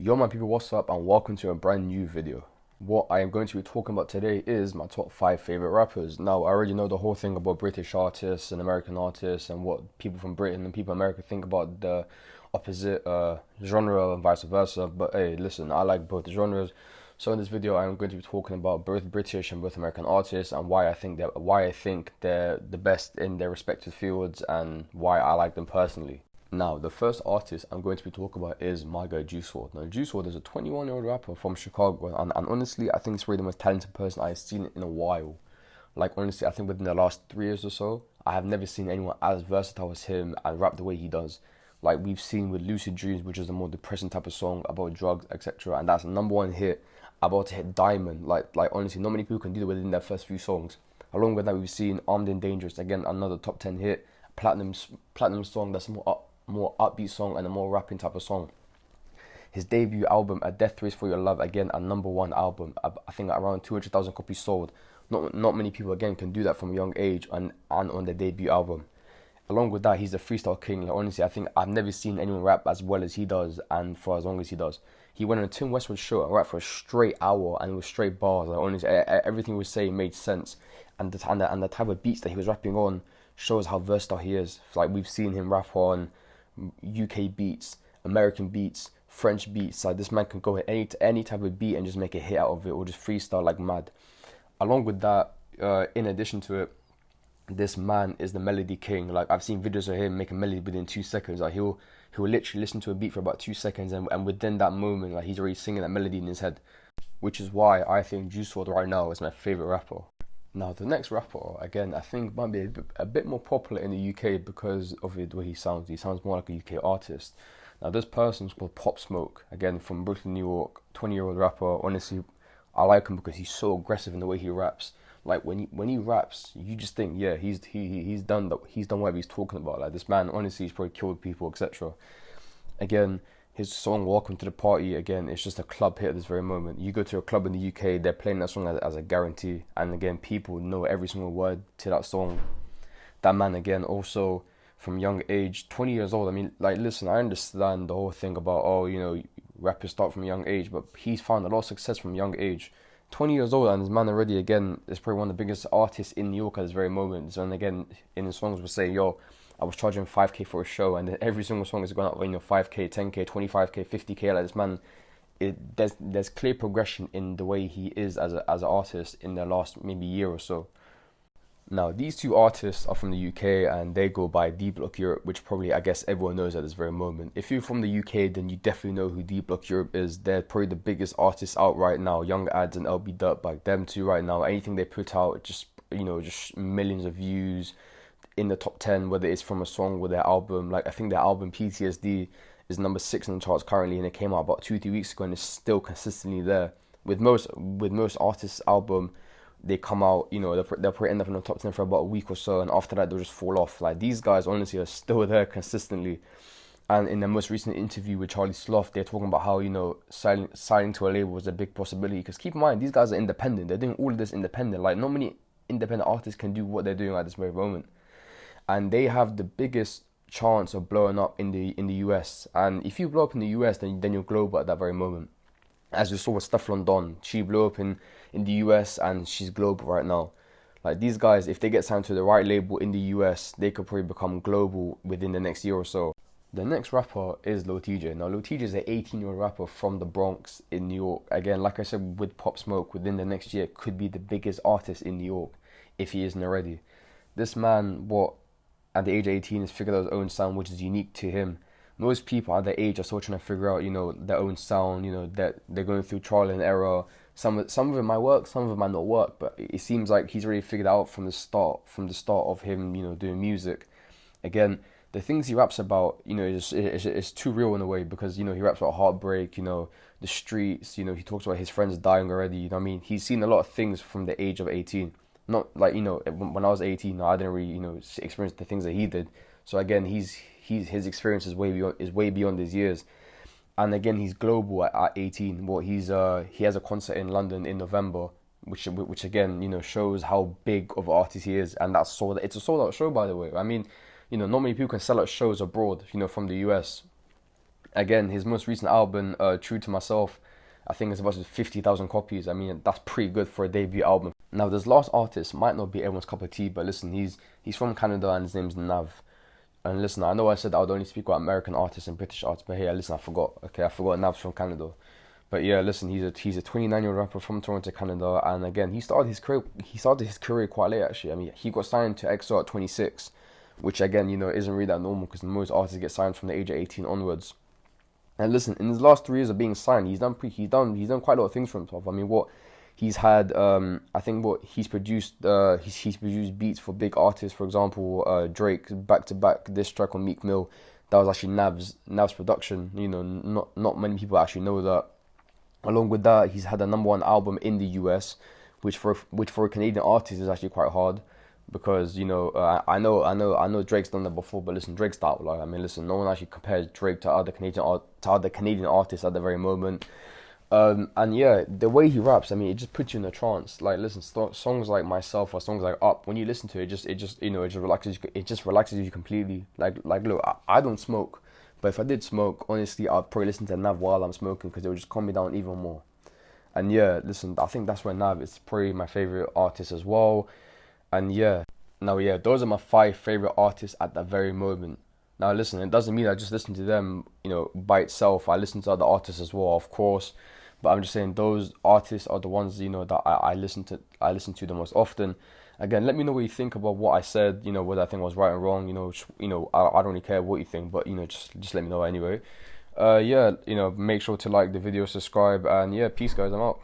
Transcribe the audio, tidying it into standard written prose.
Yo my people, what's up and welcome to a brand new video. What I am going to be talking about today is my top 5 favorite rappers. Now, I already know the whole thing about British artists and American artists and what people from Britain and people in America think about the opposite genre and vice versa. But hey, listen, I like both genres. So in this video, I'm going to be talking about both British and both American artists and why I think they're the best in their respective fields and why I like them personally. Now, the first artist I'm going to be talking about is my guy Juice WRLD. Now, Juice WRLD is a 21-year-old rapper from Chicago, and honestly, I think he's probably the most talented person I've seen in a while. Like, honestly, I think within the last 3 years or so, I have never seen anyone as versatile as him and rap the way he does. Like, we've seen with Lucid Dreams, which is a more depressing type of song about drugs, etc., and that's a #1 hit, about to hit Diamond. Like honestly, not many people can do it within their first few songs. Along with that, we've seen Armed and Dangerous, again, another top 10 hit, platinum song that's more upbeat song and a more rapping type of song. His debut album, A Death Race for Your Love, again a #1 album. I think around 200,000 copies sold. Not many people again can do that from a young age and on their debut album. Along with that, he's the freestyle king. Like, honestly, I think I've never seen anyone rap as well as he does and for as long as he does. He went on a Tim Westwood show and rapped for a straight hour and it was straight bars. Like, honestly, everything he was saying made sense, and the type of beats that he was rapping on shows how versatile he is. Like, we've seen him rap on UK beats, American beats, French beats. Like, this man can go any type of beat and just make a hit out of it or just freestyle like mad. Along with that, in addition to it, this man is the melody king. Like, I've seen videos of him make a melody within 2 seconds. Like, he'll literally listen to a beat for about 2 seconds, and within that moment, like, he's already singing that melody in his head, which is why I think Juice WRLD right now is my favorite rapper. Now, the next rapper, again, I think might be a bit more popular in the UK because of the way he sounds. He sounds more like a UK artist. Now, this person's called Pop Smoke, again, from Brooklyn, New York, 20-year-old rapper. Honestly, I like him because he's so aggressive in the way he raps. Like, when he raps, you just think, yeah, he's done whatever he's talking about. Like, this man, honestly, he's probably killed people, etc. Again, his song "Welcome to the Party," again, it's just a club hit at this very moment. You go to a club in the UK, they're playing that song as a guarantee, and again, people know every single word to that song. That man, again, also from young age, 20 years old. I mean, like, listen, I understand the whole thing about, oh, rappers start from a young age, but he's found a lot of success from a young age. 20 years old, and this man already, again, is probably one of the biggest artists in New York at this very moment. So, and again, in his songs, will say, yo, I was charging 5K for a show, and then every single song is going up, 5K, 10K, 25K, 50K. Like, this man, there's clear progression in the way he is as an artist in the last maybe year or so. Now, these two artists are from the UK and they go by D Block Europe, which probably, I guess, everyone knows at this very moment. If you're from the UK, then you definitely know who D Block Europe is. They're probably the biggest artists out right now. Young Ads and LB Dub, like them two right now. Anything they put out, just millions of views in the top 10, whether it's from a song or their album. Like, I think their album PTSD is #6 in the charts currently, and it came out about 2-3 weeks ago and it's still consistently there. With most artists' album, they come out, they'll probably end up in the top 10 for about a week or so, and after that they'll just fall off. Like, these guys honestly are still there consistently. And in their most recent interview with Charlie Sloth, they're talking about how, signing to a label was a big possibility. Because keep in mind, these guys are independent. They're doing all of this independent. Like, not many independent artists can do what they're doing at this very moment. And they have the biggest chance of blowing up in the US. And if you blow up in the US, then you're global at that very moment. As we saw with Stefflon Don, she blew up in the US and she's global right now. Like, these guys, if they get signed to the right label in the US, they could probably become global within the next year or so. The next rapper is Lil Tjay. Now, Lil Tjay is an 18-year-old rapper from the Bronx in New York. Again, like I said, with Pop Smoke, within the next year, could be the biggest artist in New York if he isn't already. This man, at the age of 18, has figured out his own sound, which is unique to him. Most people at that age are still trying to figure out, their own sound. That they're going through trial and error. Some of it might work, some of it might not work. But it seems like he's already figured out from the start of him, doing music. Again, the things he raps about, it's too real in a way, because he raps about heartbreak, the streets. He talks about his friends dying already. You know what I mean? He's seen a lot of things from the age of 18. Not like, when I was 18, I didn't really experience the things that he did. So again, his experience is way beyond his years, and again, he's global at 18. He has a concert in London in November, which again, shows how big of an artist he is, and it's a sold out show, by the way. I mean, not many people can sell out shows abroad, from the US. Again, his most recent album, True to Myself, I think it's about 50,000 copies. I mean, that's pretty good for a debut album. Now, this last artist might not be everyone's cup of tea, but listen, he's from Canada and his name's Nav. And listen, I know I said I would only speak about American artists and British artists, but hey, listen, I forgot. Okay, I forgot Nav's from Canada. But yeah, listen, he's a 29-year-old rapper from Toronto, Canada, and again, he started his career quite late actually. I mean, he got signed to EXO at 26, which again, isn't really that normal because most artists get signed from the age of 18 onwards. And listen, in his last 3 years of being signed, he's done quite a lot of things for himself. I mean, what he's had, I think what he's produced, he's produced beats for big artists. For example, Drake back to back this track on Meek Mill, that was actually Nav's production. Not many people actually know that. Along with that, he's had a #1 album in the US, which for a Canadian artist is actually quite hard because I know Drake's done that before, but listen, Drake's that like I mean, listen, no one actually compares Drake to other Canadian artists at the very moment. And yeah, the way he raps, I mean, it just puts you in a trance. Like, listen, songs like Myself or songs like Up, when you listen to it, it just relaxes you completely. Like, look, I don't smoke, but if I did smoke, honestly, I'd probably listen to Nav while I'm smoking because it would just calm me down even more. And yeah, listen, I think that's why Nav is probably my favorite artist as well. And yeah, now yeah, those are my 5 favorite artists at the very moment. Now listen, it doesn't mean I just listen to them, by itself. I listen to other artists as well, of course. But I'm just saying those artists are the ones, that I listen to. I listen to the most often. Again, let me know what you think about what I said. Whether I think I was right or wrong. I don't really care what you think, but just let me know anyway. Yeah, make sure to like the video, subscribe, and yeah, peace, guys. I'm out.